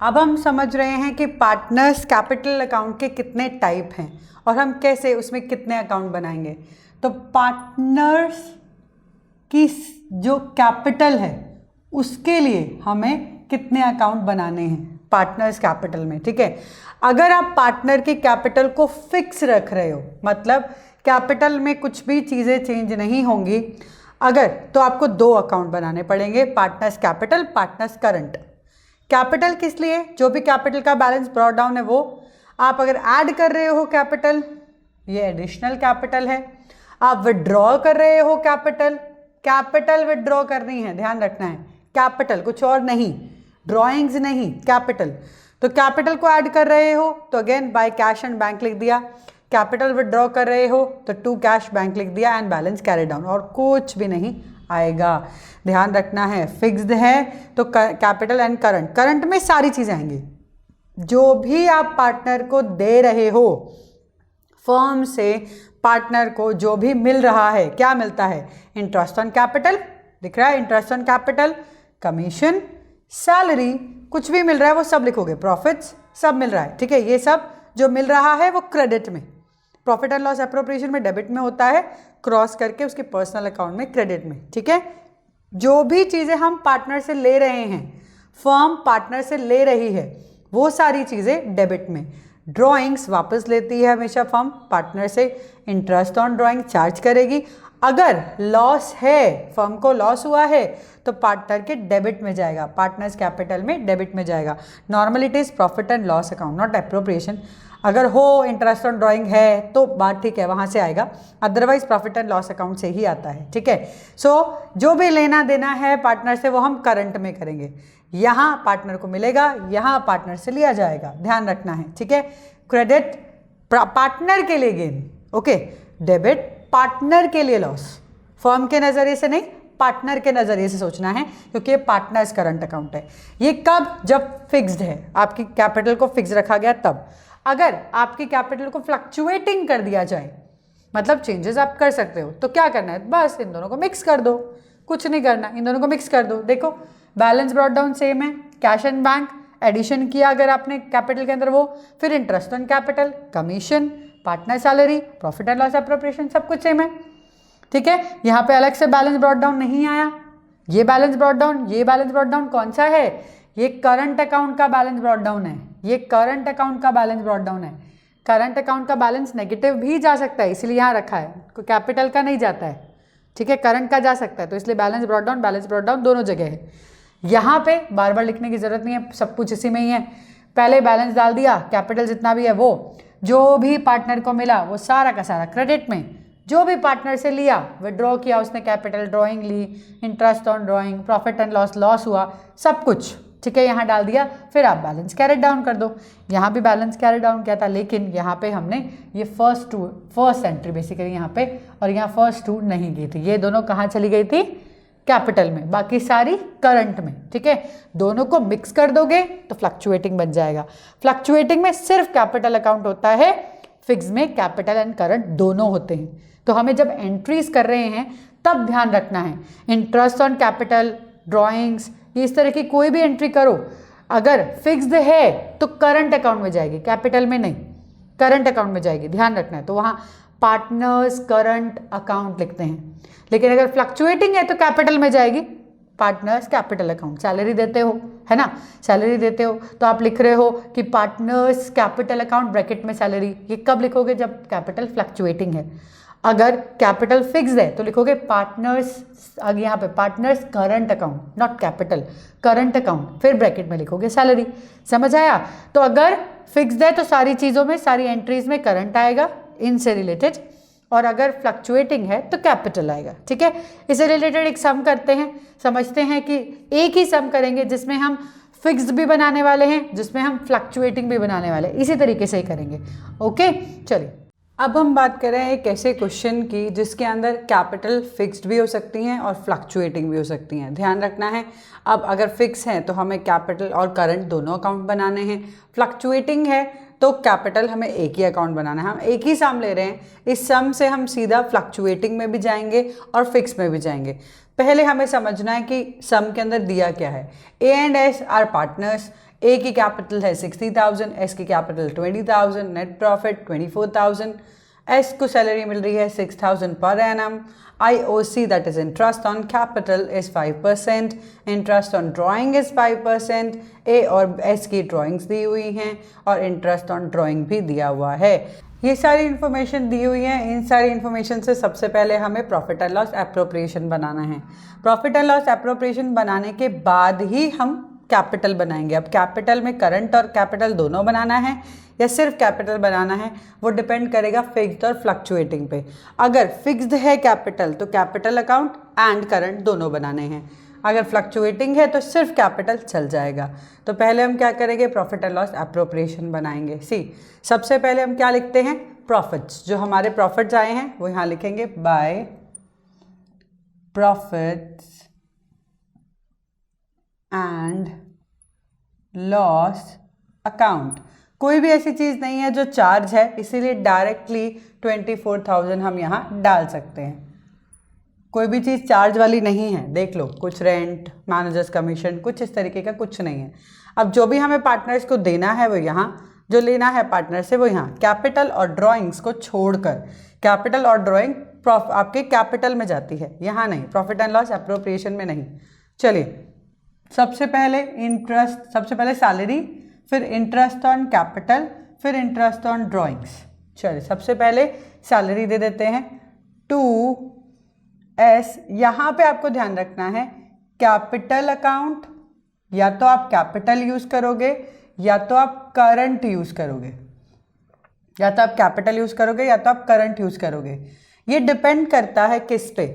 अब हम समझ रहे हैं कि पार्टनर्स कैपिटल अकाउंट के कितने टाइप हैं और हम कैसे उसमें कितने अकाउंट बनाएंगे। तो पार्टनर्स की जो कैपिटल है उसके लिए हमें कितने अकाउंट बनाने हैं पार्टनर्स कैपिटल में, ठीक है। अगर आप पार्टनर की कैपिटल को फिक्स रख रहे हो, मतलब कैपिटल में कुछ भी चीज़ें चेंज नहीं होंगी अगर, तो आपको 2 अकाउंट बनाने पड़ेंगे, partners capital, partners current. Capital किस लिए? जो भी कैपिटल का बैलेंस ब्रॉट डाउन है वो। आप अगर ऐड कर रहे हो कैपिटल, ये एडिशनल कैपिटल है। आप विड्रॉ कर रहे हो कैपिटल, कैपिटल विड्रॉ करनी है, ध्यान रखना है, कैपिटल, कुछ और नहीं, ड्रॉइंग्स नहीं, कैपिटल। तो कैपिटल को ऐड कर रहे हो तो again by cash and bank लिख दिया, कैपिटल विड्रॉ कर रहे हो तो टू कैश बैंक लिख दिया एंड बैलेंस कैरी डाउन, और कुछ भी नहीं आएगा। ध्यान रखना है, फिक्स्ड है तो कैपिटल एंड करंट, करंट में सारी चीज़ें आएंगी। जो भी आप पार्टनर को दे रहे हो, फर्म से पार्टनर को जो भी मिल रहा है, क्या मिलता है? इंटरेस्ट ऑन कैपिटल, दिख रहा है interest on capital, commission, salary, कुछ भी मिल रहा है वो सब लिखोगे, प्रॉफिट्स सब मिल रहा है, ठीक है। ये सब जो मिल रहा है वो क्रेडिट में, प्रॉफिट एंड लॉस एप्रोप्रिएशन में डेबिट में होता है, क्रॉस करके उसके पर्सनल अकाउंट में क्रेडिट में, ठीक है। जो भी चीज़ें हम पार्टनर से ले रहे हैं, फर्म पार्टनर से ले रही है, वो सारी चीज़ें डेबिट में। ड्राइंग्स वापस लेती है हमेशा फर्म पार्टनर से, इंटरेस्ट ऑन ड्राइंग चार्ज करेगी। अगर लॉस है, फर्म को लॉस हुआ है तो पार्टनर के डेबिट में जाएगा, पार्टनर्स कैपिटल में डेबिट में जाएगा। Normally it is profit and loss account, not appropriation. अगर हो इंटरेस्ट ऑन ड्राइंग है तो बात ठीक है, वहाँ से आएगा, otherwise profit and loss account से ही आता है, ठीक है। सो जो भी लेना देना है पार्टनर से वो हम करंट में करेंगे, यहाँ पार्टनर को मिलेगा, यहाँ पार्टनर से लिया जाएगा, ध्यान रखना है, ठीक है। क्रेडिट पार्टनर के लिए गेन, ओके, डेबिट पार्टनर के लिए लॉस, फर्म के नज़रिए से नहीं, पार्टनर के नज़रिए से सोचना है, क्योंकि ये पार्टनर्स करंट अकाउंट है। ये कब? जब फिक्स्ड है, आपकी कैपिटल को फिक्स रखा गया तब। अगर आपकी कैपिटल को फ्लक्चुएटिंग कर दिया जाए, मतलब चेंजेस आप कर सकते हो, तो क्या करना है? बस इन दोनों को मिक्स कर दो, कुछ नहीं करना, इन दोनों को मिक्स कर दो। देखो बैलेंस ब्रॉट डाउन सेम है, कैश एंड बैंक, एडिशन किया अगर आपने कैपिटल के अंदर वो, फिर interest on capital, commission, partner salary, profit and loss appropriation, सब कुछ सेम है, ठीक है। यहाँ पे अलग से बैलेंस ब्रॉट डाउन नहीं आया, ये बैलेंस ब्रॉट डाउन, ये बैलेंस ब्रॉट डाउन कौन सा है? ये करंट अकाउंट का बैलेंस ब्रॉट डाउन है, ये करंट अकाउंट का बैलेंस ब्रॉट डाउन है। करंट अकाउंट का बैलेंस नेगेटिव भी जा सकता है, इसलिए यहाँ रखा है, कैपिटल का नहीं जाता है, ठीक है, करंट का जा सकता है, तो इसलिए बैलेंस ब्रॉट डाउन दोनों जगह है। यहाँ पे बार बार लिखने की जरूरत नहीं है, सब कुछ इसी में ही है। पहले बैलेंस डाल दिया, कैपिटल जितना भी है वो, जो भी पार्टनर को मिला वो सारा का सारा क्रेडिट में, जो भी पार्टनर से लिया, विड्रॉ किया उसने कैपिटल, ड्राइंग ली, interest on drawing, profit and loss हुआ, सब कुछ, ठीक है, यहाँ डाल दिया। फिर आप बैलेंस कैरी डाउन कर दो, यहाँ भी बैलेंस कैरी डाउन किया था, लेकिन यहाँ पे हमने ये फर्स्ट एंट्री बेसिकली यहाँ पे, और यहाँ फर्स्ट 2 नहीं गई थी, ये दोनों कहाँ चली गई थी? कैपिटल में, बाकी सारी करंट में, ठीक है। दोनों को मिक्स कर दोगे तो फ्लक्चुएटिंग बन जाएगा। फ्लक्चुएटिंग में सिर्फ कैपिटल अकाउंट होता है, फिक्स में कैपिटल एंड करंट दोनों होते हैं। तो हमें जब एंट्रीज कर रहे हैं तब ध्यान रखना है, इंटरेस्ट ऑन कैपिटल, ड्राइंग्स, इस तरह की कोई भी एंट्री करो, अगर फिक्स्ड है तो करंट अकाउंट में जाएगी, कैपिटल में नहीं, करंट अकाउंट में जाएगी, ध्यान रखना है। तो वहाँ पार्टनर्स करंट अकाउंट लिखते हैं, लेकिन अगर फ्लक्चुएटिंग है तो कैपिटल में जाएगी, पार्टनर्स कैपिटल अकाउंट। सैलरी देते हो, है ना, सैलरी देते हो तो आप लिख रहे हो कि पार्टनर्स कैपिटल अकाउंट ब्रैकेट में सैलरी, ये कब लिखोगे? जब कैपिटल फ्लक्चुएटिंग है। अगर कैपिटल फिक्स्ड है तो लिखोगे पार्टनर्स, आगे यहाँ पे partners current account, not capital, current account, फिर ब्रैकेट में लिखोगे सैलरी। समझ आया? तो अगर फिक्स्ड है तो सारी चीज़ों में, सारी एंट्रीज में करंट आएगा इनसे रिलेटेड, और अगर फ्लक्चुएटिंग है तो कैपिटल आएगा, ठीक है। इससे रिलेटेड एक सम करते हैं, समझते हैं कि एक ही सम करेंगे जिसमें हम फिक्स्ड भी बनाने वाले हैं, जिसमें हम फ्लक्चुएटिंग भी बनाने वाले हैं, इसी तरीके से ही करेंगे, ओके। चलिए अब हम बात कर रहे हैं एक ऐसे क्वेश्चन की जिसके अंदर कैपिटल फिक्स्ड भी हो सकती हैं और फ्लक्चुएटिंग भी हो सकती हैं, ध्यान रखना है। अब अगर फिक्स हैं तो हमें कैपिटल और करंट दोनों अकाउंट बनाने हैं, फ्लक्चुएटिंग है तो कैपिटल हमें एक ही अकाउंट बनाना है। हम एक ही सम ले रहे हैं, इस सम से हम सीधा फ्लक्चुएटिंग में भी जाएंगे और फिक्स में भी जाएंगे। पहले हमें समझना है कि सम के अंदर दिया क्या है। A and S are partners, A की कैपिटल है 60,000, एस की कैपिटल 20,000, नेट प्रॉफिट 24,000, एस को सैलरी मिल रही है 6,000 पर annum, IOC that is interest on capital is 5%, interest on drawing is 5%, A और S की ड्राइंग्स दी हुई हैं और इंटरेस्ट ऑन ड्राइंग भी दिया हुआ है। ये सारी इन्फॉर्मेशन दी हुई है। इन सारी इन्फॉर्मेशन से सबसे पहले हमें प्रॉफिट एंड लॉस एप्रोप्रिएशन बनाना है। प्रॉफिट एंड लॉस एप्रोप्रिएशन बनाने के बाद ही हम कैपिटल बनाएंगे। अब कैपिटल में करंट और कैपिटल दोनों बनाना है या सिर्फ कैपिटल बनाना है, वो डिपेंड करेगा फिक्स्ड और फ्लक्चुएटिंग पे। अगर फिक्स्ड है कैपिटल तो कैपिटल अकाउंट एंड करंट दोनों बनाने हैं, अगर फ्लक्चुएटिंग है तो सिर्फ कैपिटल चल जाएगा। तो पहले हम क्या करेंगे, प्रॉफिट एंड लॉस एप्रोप्रिएशन बनाएंगे। सबसे पहले हम क्या लिखते हैं, प्रॉफिट्स। जो हमारे प्रॉफिट्स आए हैं वो यहाँ लिखेंगे by profits and loss account. कोई भी ऐसी चीज़ नहीं है जो चार्ज है, इसीलिए डायरेक्टली 24,000 हम यहाँ डाल सकते हैं। कोई भी चीज़ चार्ज वाली नहीं है, देख लो, कुछ रेंट, मैनेजर्स कमीशन, कुछ इस तरीके का कुछ नहीं है। अब जो भी हमें पार्टनर्स को देना है वो यहाँ, जो लेना है पार्टनर से वो यहाँ। कैपिटल और ड्राइंग्स को छोड़कर, कैपिटल और ड्राइंग आपके कैपिटल में जाती है, यहाँ नहीं, प्रॉफिट एंड लॉस एप्रोप्रिएशन में नहीं। चलिए, सबसे पहले इंटरेस्ट, सबसे पहले सैलरी, फिर इंटरेस्ट ऑन कैपिटल, फिर इंटरेस्ट ऑन ड्राइंग्स। चलिए, सबसे पहले सैलरी दे देते हैं 2S। यहाँ पे आपको ध्यान रखना है, कैपिटल अकाउंट या तो आप कैपिटल यूज़ करोगे या तो आप करंट यूज़ करोगे, या तो आप कैपिटल यूज़ करोगे या तो आप करंट यूज़ करोगे। ये डिपेंड करता है किस पे,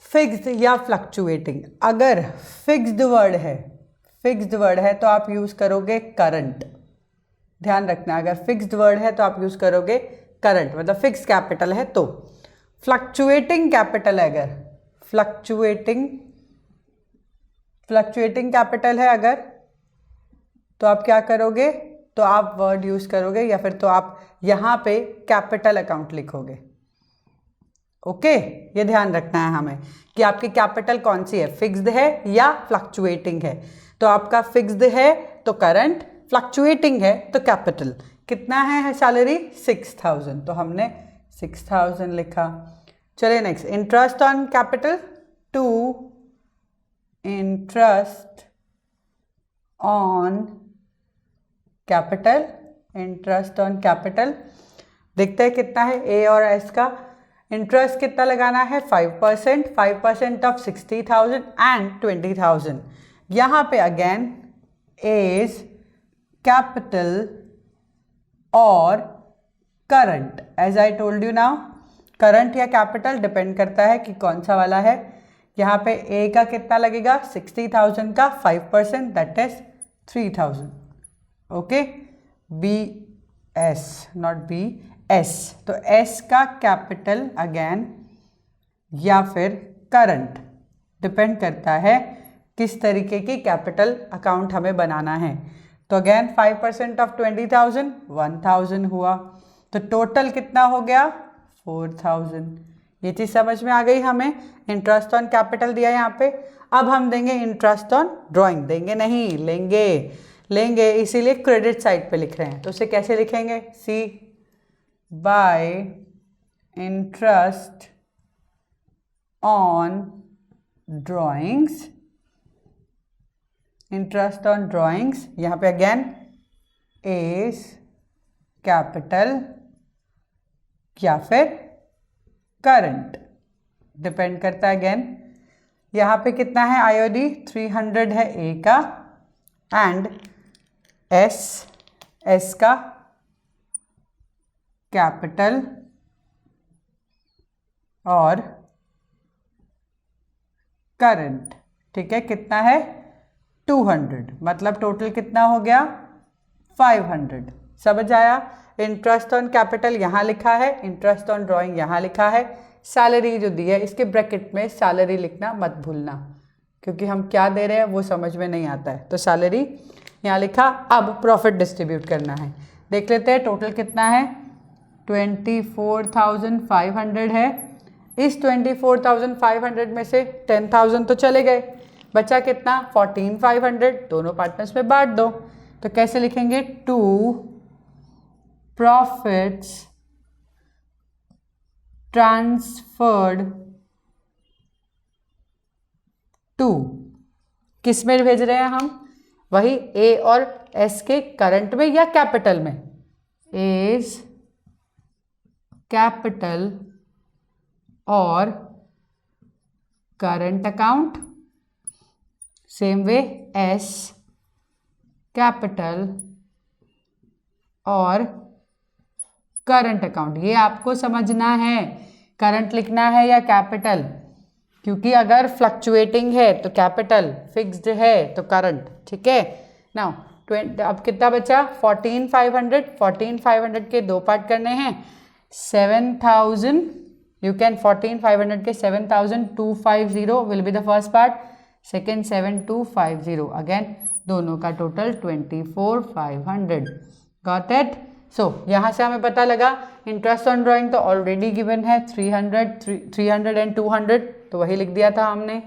फिक्स्ड या फ्लक्चुएटिंग। अगर फिक्स्ड वर्ड है तो आप यूज़ करोगे करंट। ध्यान रखना, अगर फिक्स्ड वर्ड है तो आप यूज़ करोगे करंट, मतलब फिक्स कैपिटल है तो। फ्लक्चुएटिंग कैपिटल है, अगर फ्लक्चुएटिंग कैपिटल है अगर, तो आप क्या करोगे, तो आप वर्ड यूज़ करोगे या फिर तो आप यहाँ पे कैपिटल अकाउंट लिखोगे। ओके, ये ध्यान रखना है हमें कि आपकी कैपिटल कौन सी है, फिक्स्ड है या फ्लक्चुएटिंग है। तो आपका फिक्स्ड है तो करंट, फ्लक्चुएटिंग है तो कैपिटल। कितना है सैलरी, 6,000, तो हमने 6,000 लिखा। चलिए next, interest on capital 2, interest on capital, interest on capital. देखते हैं कितना है ए और एस का। इंटरेस्ट कितना लगाना है, 5%, 5% ऑफ 60,000 एंड 20,000। यहाँ पे अगेन एज कैपिटल और current, as I told you now, current या कैपिटल डिपेंड करता है कि कौन सा वाला है। यहाँ पे ए का कितना लगेगा, 60,000 का 5%, that is 3,000। Okay, B S, not B S, तो एस का कैपिटल अगेन या फिर करंट, डिपेंड करता है किस तरीके की कैपिटल अकाउंट हमें बनाना है। तो अगेन 5% ऑफ 20,000 1,000 हुआ, तो टोटल कितना हो गया, 4,000। ये चीज़ समझ में आ गई हमें। इंटरेस्ट ऑन कैपिटल दिया यहाँ पे। अब हम देंगे इंटरेस्ट ऑन ड्राइंग, देंगे नहीं, लेंगे, इसीलिए क्रेडिट साइड पे लिख रहे हैं। तो उसे कैसे लिखेंगे, see by interest on drawings, interest on drawings, यहाँ पे अगेन एज कैपिटल या फिर करंट, डिपेंड करता है अगेन। यहाँ पे कितना है, आईओडी 300 है ए का, एंड एस का कैपिटल और करंट। ठीक है, कितना है, 200, मतलब टोटल कितना हो गया, 500। समझ आया। इंटरेस्ट ऑन कैपिटल यहाँ लिखा है, इंटरेस्ट ऑन ड्राइंग यहाँ लिखा है। सैलरी जो दी है इसके ब्रैकेट में सैलरी लिखना मत भूलना, क्योंकि हम क्या दे रहे हैं वो समझ में नहीं आता है। तो सैलरी यहाँ लिखा। अब प्रॉफिट डिस्ट्रीब्यूट करना है, देख लेते हैं टोटल कितना है, 24,500 है। इस 24,500 में से 10,000 तो चले गए, बचा कितना 14,500, दोनों पार्टनर्स में बांट दो। तो कैसे लिखेंगे, टू प्रॉफिट्स ट्रांसफर्ड टू, किस में भेज रहे हैं हम, वही ए और एस के करंट में या कैपिटल में, एज कैपिटल और current account, same way S capital और करंट अकाउंट। ये आपको समझना है, करंट लिखना है या कैपिटल, क्योंकि अगर फ्लक्चुएटिंग है तो कैपिटल, फिक्स्ड है तो करंट। ठीक है, नाउ अब कितना बचा 14,500, 14,500 के दो पार्ट करने हैं, 7,000, you can 14,500 के 7,250 will be the first part, second 7,250 again, दोनों का टोटल 24,500। Got it? So यहाँ से हमें पता लगा इंटरेस्ट ऑन ड्राइंग तो ऑलरेडी गिवन है 300 एंड 200, तो वही लिख दिया था हमने।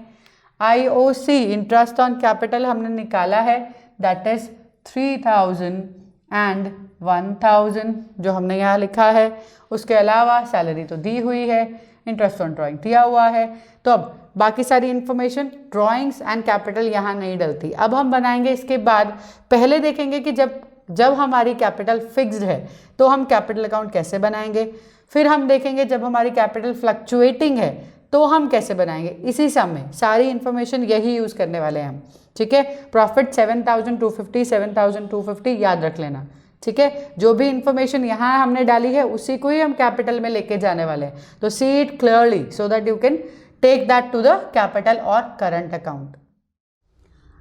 IOC इंटरेस्ट ऑन कैपिटल हमने निकाला है, दैट इज 3,000 एंड 1,000 जो हमने यहाँ लिखा है। उसके अलावा सैलरी तो दी हुई है, इंटरेस्ट ऑन ड्राइंग दिया हुआ है। तो अब बाकी सारी इन्फॉर्मेशन ड्राइंग्स एंड कैपिटल यहाँ नहीं डलती। अब हम बनाएंगे इसके बाद, पहले देखेंगे कि जब हमारी कैपिटल फिक्स्ड है तो हम कैपिटल अकाउंट कैसे बनाएंगे, फिर हम देखेंगे जब हमारी कैपिटल फ्लक्चुएटिंग है तो हम कैसे बनाएंगे। इसी सम में सारी इन्फॉर्मेशन यही यूज़ करने वाले हैं हम। ठीक है, प्रॉफिट 7,250, 7,250 याद रख लेना। ठीक है, जो भी इंफॉर्मेशन यहाँ हमने डाली है उसी को ही हम कैपिटल में लेके जाने वाले हैं। तो see it clearly so that you can take that to the capital और करंट अकाउंट।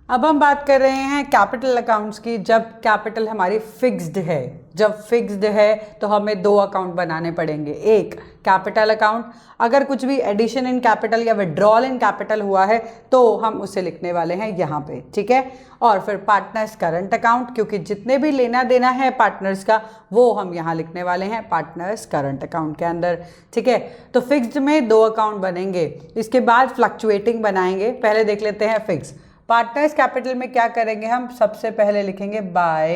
अब हम बात कर रहे हैं कैपिटल अकाउंट्स की, जब कैपिटल हमारी फिक्स्ड है। जब फिक्स्ड है तो हमें दो अकाउंट बनाने पड़ेंगे, एक कैपिटल अकाउंट, अगर कुछ भी एडिशन इन कैपिटल या विड्रॉल इन कैपिटल हुआ है तो हम उसे लिखने वाले हैं यहाँ पे। ठीक है, और फिर पार्टनर्स करंट अकाउंट, क्योंकि जितने भी लेना देना है पार्टनर्स का वो हम यहाँ लिखने वाले हैं पार्टनर्स करंट अकाउंट के अंदर। ठीक है, तो फिक्स्ड में दो अकाउंट बनेंगे, इसके बाद फ्लक्चुएटिंग बनाएंगे। पहले देख लेते हैं फिक्स। पार्टनर्स कैपिटल में क्या करेंगे, हम सबसे पहले लिखेंगे बाय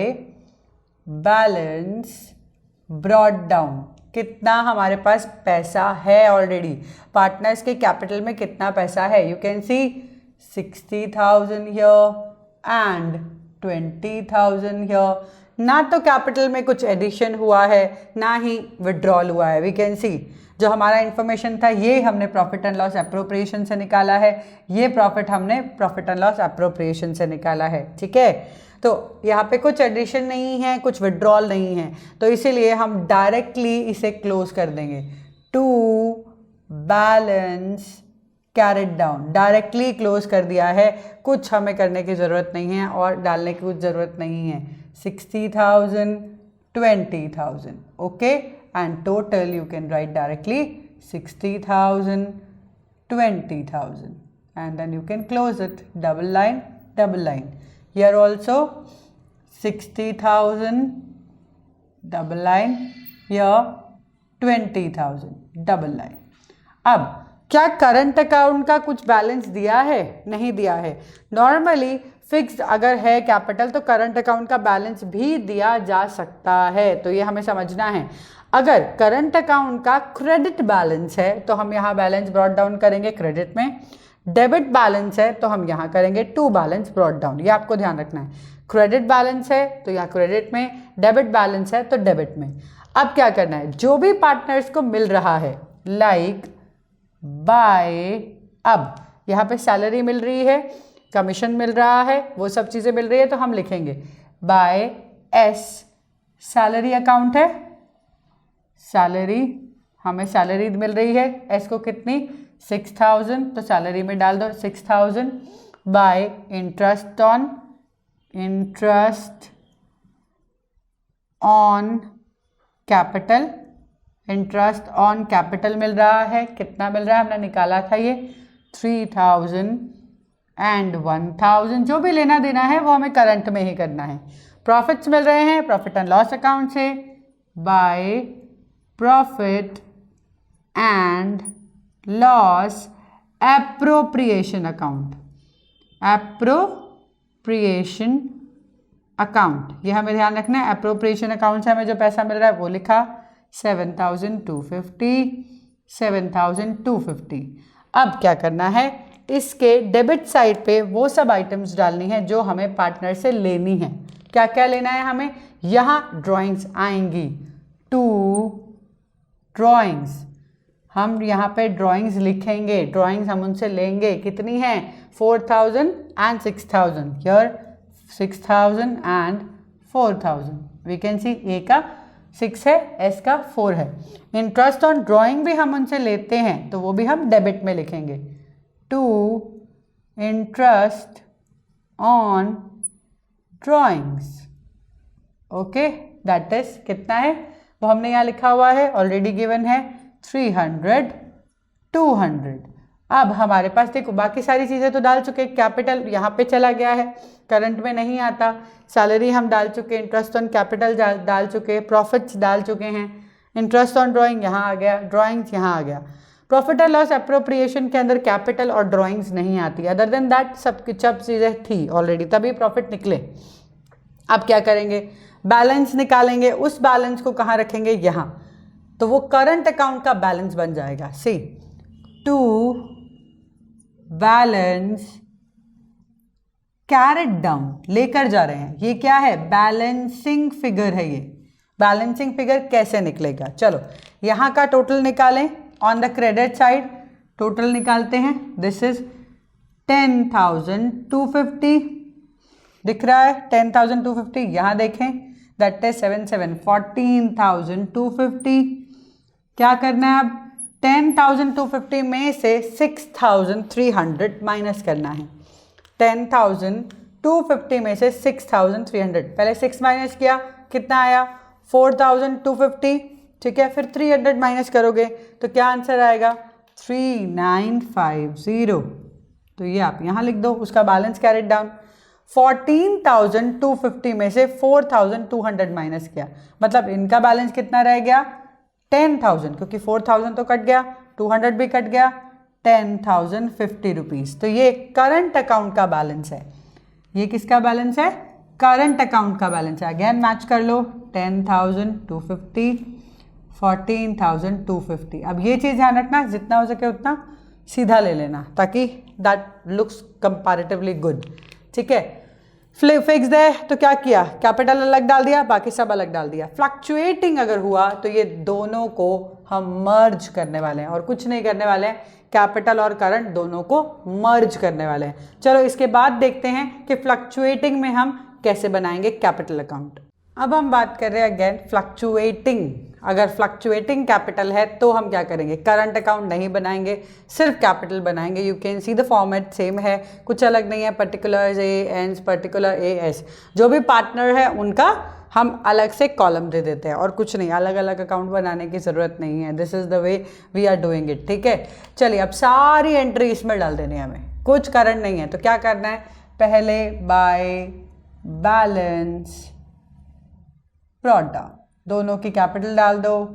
बैलेंस ब्रॉट डाउन, कितना हमारे पास पैसा है ऑलरेडी, पार्टनर्स के कैपिटल में कितना पैसा है। You can see 60,000 here and 20,000 here. ना तो कैपिटल में कुछ एडिशन हुआ है ना ही विड्रॉल हुआ है। वी कैन सी जो हमारा इन्फॉर्मेशन था ये हमने प्रॉफिट एंड लॉस एप्रोप्रिएशन से निकाला है, ये प्रॉफिट हमने प्रॉफिट एंड लॉस एप्रोप्रिएशन से निकाला है। ठीक है, तो यहाँ पे कुछ एडिशन नहीं है, कुछ विड्रॉल नहीं है, तो इसीलिए हम डायरेक्टली इसे क्लोज कर देंगे। To balance carried down, directly close कर दिया है, कुछ हमें करने की ज़रूरत नहीं है और डालने की कुछ ज़रूरत नहीं है। 60,000 20,000, okay, and total you can write directly 60,000 20,000 and then you can close it, double line double line. Here also 60,000 double line, here 20,000 double line. अब क्या करंट अकाउंट का कुछ बैलेंस दिया है? नहीं दिया है। नॉर्मली फिक्स्ड अगर है कैपिटल तो करंट अकाउंट का बैलेंस भी दिया जा सकता है, तो ये हमें समझना है। अगर करंट अकाउंट का क्रेडिट बैलेंस है तो हम यहाँ बैलेंस ब्रॉट डाउन करेंगे क्रेडिट में, डेबिट बैलेंस है तो हम यहाँ करेंगे टू बैलेंस ब्रॉट डाउन। ये आपको ध्यान रखना है, क्रेडिट बैलेंस है तो यहाँ क्रेडिट में, डेबिट बैलेंस है तो डेबिट में। अब क्या करना है, जो भी पार्टनर्स को मिल रहा है लाइक बाय, अब यहाँ पे सैलरी मिल रही है, कमीशन मिल रहा है, वो सब चीज़ें मिल रही है, तो हम लिखेंगे बाय एस, सैलरी अकाउंट है, सैलरी हमें सैलरी मिल रही है, एस को कितनी 6,000, तो सैलरी में डाल दो 6,000, by interest on capital, interest on capital मिल रहा है, कितना मिल रहा है हमने निकाला था ये 3,000 एंड 1,000, जो भी लेना देना है वो हमें करंट में ही करना है। प्रॉफिट्स मिल रहे हैं प्रॉफिट एंड लॉस अकाउंट से, by profit and loss appropriation account, appropriation account, ये हमें ध्यान रखना है। एप्रोप्रिएशन अकाउंट से हमें जो पैसा मिल रहा है वो लिखा 7,250। अब क्या करना है, इसके डेबिट साइड पे वो सब आइटम्स डालनी है जो हमें पार्टनर से लेनी है। क्या क्या लेना है हमें, यहाँ ड्राइंग्स आएंगी, 2 ड्राइंग्स, हम यहाँ पे ड्राइंग्स लिखेंगे, ड्राइंग्स हम उनसे लेंगे, कितनी है 4,000 and 6,000, here 6,000 and 4,000, we can see A का 6 है, एस का 4 है। इंटरेस्ट ऑन ड्राइंग भी हम उनसे लेते हैं तो वो भी हम डेबिट में लिखेंगे, to interest on drawings, okay, that is कितना है वो हमने यहाँ लिखा हुआ है, ऑलरेडी गिवन है 300, 200। अब हमारे पास देखो बाकी सारी चीज़ें तो डाल चुके, कैपिटल यहाँ पे चला गया है, करंट में नहीं आता, सैलरी हम डाल चुके, इंटरेस्ट ऑन कैपिटल डाल चुके, प्रॉफिट्स डाल चुके हैं, इंटरेस्ट ऑन ड्राइंग यहाँ आ गया, ड्राइंग्स यहाँ आ गया। प्रॉफिट एंड लॉस एप्रोप्रिएशन के अंदर कैपिटल और ड्राइंग्स नहीं आती, अदर देन दैट सब चीज़ें थी ऑलरेडी, तभी प्रॉफिट निकले। अब क्या करेंगे, बैलेंस निकालेंगे, उस बैलेंस को कहाँ रखेंगे, यहाँ, तो वो करंट अकाउंट का बैलेंस बन जाएगा। सी टू बैलेंस कैरेट डाउन, लेकर जा रहे हैं, ये क्या है, बैलेंसिंग फिगर है। ये बैलेंसिंग फिगर कैसे निकलेगा, चलो यहाँ का टोटल निकालें, on the credit side total निकालते हैं, दिस इज 10,250 दिख रहा है, 10,250, यहाँ देखें दैट इज 7 14,250। क्या करना है अब, 10,250 में से 6,300 माइनस करना है, 10,250 में से 6,300, पहले 6 माइनस किया, कितना आया 4,250, ठीक है, फिर 300 माइनस करोगे तो क्या आंसर आएगा 3,950, तो ये आप यहाँ लिख दो, उसका बैलेंस कैरेट डाउन। 14,250 में से 4,200 माइनस किया, मतलब इनका बैलेंस कितना रह गया 10,000, क्योंकि 4,000 तो कट गया, 200 भी कट गया, 10,050 रुपीज़। तो ये करंट अकाउंट का बैलेंस है, ये किसका बैलेंस है, करंट अकाउंट का बैलेंस है। अगेन मैच कर लो, 10,250, 14,250। अब ये चीज़ ध्यान रखना, जितना हो सके उतना सीधा ले लेना ताकि दैट लुक्स कंपैरेटिवली गुड, ठीक है। फिक्स्ड है तो क्या किया, कैपिटल अलग डाल दिया, बाकी सब अलग डाल दिया। फ्लक्चुएटिंग अगर हुआ तो ये दोनों को हम मर्ज करने वाले हैं और कुछ नहीं करने वाले हैं, कैपिटल और करंट दोनों को मर्ज करने वाले हैं। चलो इसके बाद देखते हैं कि फ्लक्चुएटिंग में हम कैसे बनाएंगे कैपिटल अकाउंट। अब हम बात कर रहे हैं अगेन फ्लक्चुएटिंग, अगर फ्लक्चुएटिंग कैपिटल है तो हम क्या करेंगे, करंट अकाउंट नहीं बनाएंगे, सिर्फ कैपिटल बनाएंगे। You can see the format same है, कुछ अलग नहीं है, particular A and particular A S, जो भी पार्टनर है उनका हम अलग से कॉलम दे देते हैं और कुछ नहीं, अलग अलग अकाउंट बनाने की ज़रूरत नहीं है। This is the way we are doing it, ठीक है। चलिए अब सारी एंट्री इसमें डाल देनी है हमें, कुछ करंट नहीं है तो क्या करना है, पहले बाय बैलेंस ब्रॉट डाउन, दोनों की कैपिटल डाल दो,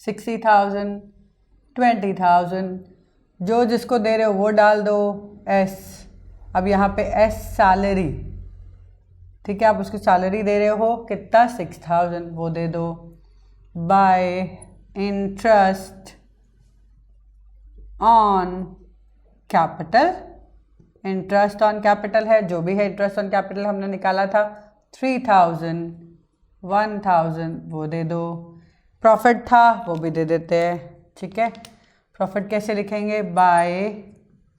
60,000, 20,000, जो जिसको दे रहे हो वो डाल दो, एस। अब यहाँ पे एस सैलरी, ठीक है, आप उसकी सैलरी दे रहे हो कितना 6,000, वो दे दो। Bye interest on capital, interest on capital है, जो भी है इंटरेस्ट ऑन कैपिटल हमने निकाला था, 3,000, 1,000 वो दे दो। प्रॉफिट था वो भी दे देते हैं, ठीक है। प्रॉफिट कैसे लिखेंगे, by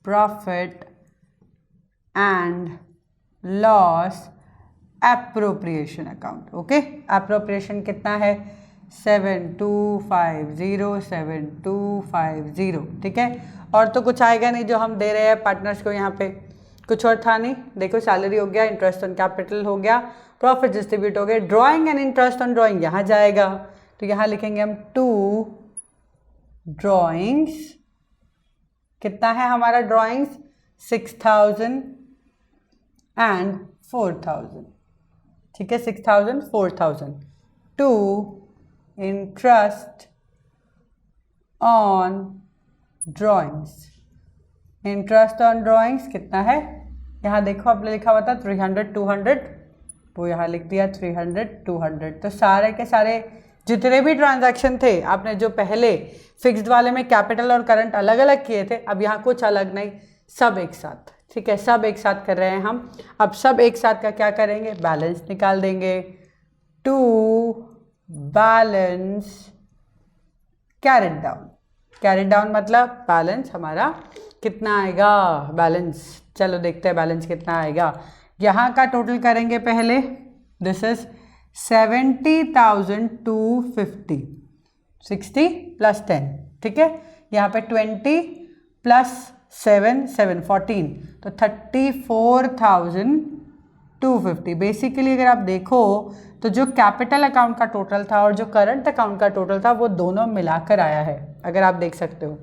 profit and loss appropriation account, okay. Appropriation कितना है 7,250, 7,250, ठीक है। और तो कुछ आएगा नहीं जो हम दे रहे हैं पार्टनर्स को, यहाँ पे कुछ और था नहीं। देखो सैलरी हो गया, इंटरेस्ट ऑन कैपिटल हो गया, प्रॉफिट डिस्ट्रीब्यूट हो गए, drawing and interest on drawing यहाँ जाएगा, तो यहाँ लिखेंगे हम 2 ड्राइंग्स, कितना है हमारा ड्राइंग्स 6,000 एंड 4,000, ठीक है, 6,000 4,000। 2 interest on drawings, interest on drawings कितना है, यहाँ देखो आपने लिखा हुआ था 300 200, वो यहाँ लिख दिया 300 200। तो सारे के सारे जितने भी ट्रांजैक्शन थे आपने जो पहले फिक्स्ड वाले में कैपिटल और करंट अलग अलग किए थे, अब यहाँ कुछ अलग नहीं, सब एक साथ, ठीक है, सब एक साथ कर रहे हैं हम। अब सब एक साथ का क्या करेंगे, बैलेंस निकाल देंगे। टू बैलेंस कैरेट डाउन मतलब बैलेंस हमारा कितना आएगा, बैलेंस चलो देखते हैं बैलेंस कितना आएगा। यहाँ का टोटल करेंगे पहले, दिस इज 70,250, 60 + 10, ठीक है, यहाँ पे 20 + 7 7 14, तो 34,250। बेसिकली अगर आप देखो तो जो कैपिटल अकाउंट का टोटल था और जो करंट अकाउंट का टोटल था वो दोनों मिलाकर आया है, अगर आप देख सकते हो,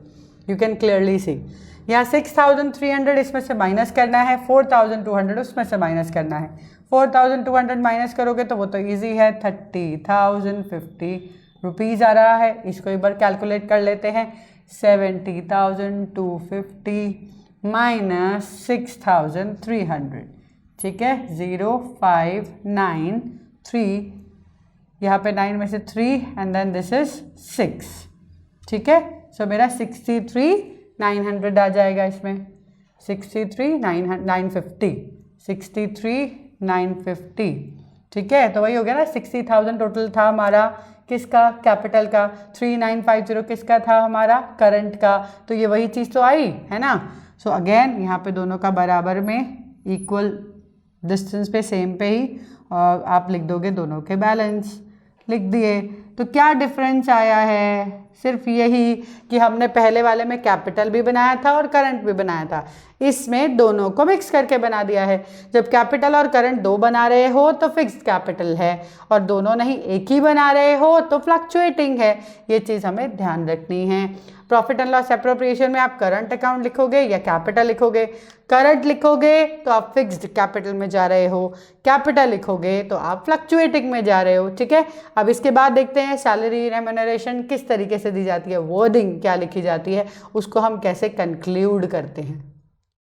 यू कैन क्लियरली सी। यहाँ 6,300 इसमें से माइनस करना है, 4,200 उसमें से माइनस करना है। 4,200 माइनस करोगे तो वो तो इजी है, 30,050 रुपीज़ आ रहा है। इसको एक बार कैलकुलेट कर लेते हैं, 70,250 माइनस 6,300, ठीक है, 0593, यहाँ पे 9 में से 3 एंड देन दिस इज 6, ठीक है। सो मेरा 63,900 आ जाएगा इसमें, 63,950, 63,950, ठीक है। तो वही हो गया ना, 60,000 टोटल था हमारा किसका, कैपिटल का, 3,950 किसका था हमारा, करंट का। तो ये वही चीज़ तो आई है ना। सो अगेन यहाँ पे दोनों का बराबर में इक्वल डिस्टेंस पे सेम पे ही और आप लिख दोगे दोनों के बैलेंस, लिख दिए। तो क्या डिफरेंस आया है, सिर्फ यही कि हमने पहले वाले में कैपिटल भी बनाया था और करंट भी बनाया था, इसमें दोनों को मिक्स करके बना दिया है। जब कैपिटल और करंट दो बना रहे हो तो फिक्स्ड कैपिटल है, और दोनों नहीं एक ही बना रहे हो तो फ्लक्चुएटिंग है। ये चीज़ हमें ध्यान रखनी है। प्रॉफिट एंड लॉस एप्रोप्रिएशन में आप करंट अकाउंट लिखोगे या कैपिटल लिखोगे। करंट लिखोगे तो आप फिक्स्ड कैपिटल में जा रहे हो, कैपिटल लिखोगे तो आप फ्लक्चुएटिंग में जा रहे हो, ठीक है। अब इसके बाद देखते हैं सैलरी रेम्यूनरेशन किस तरीके से दी जाती है, वर्डिंग क्या लिखी जाती है, उसको हम कैसे कंक्लूड करते हैं।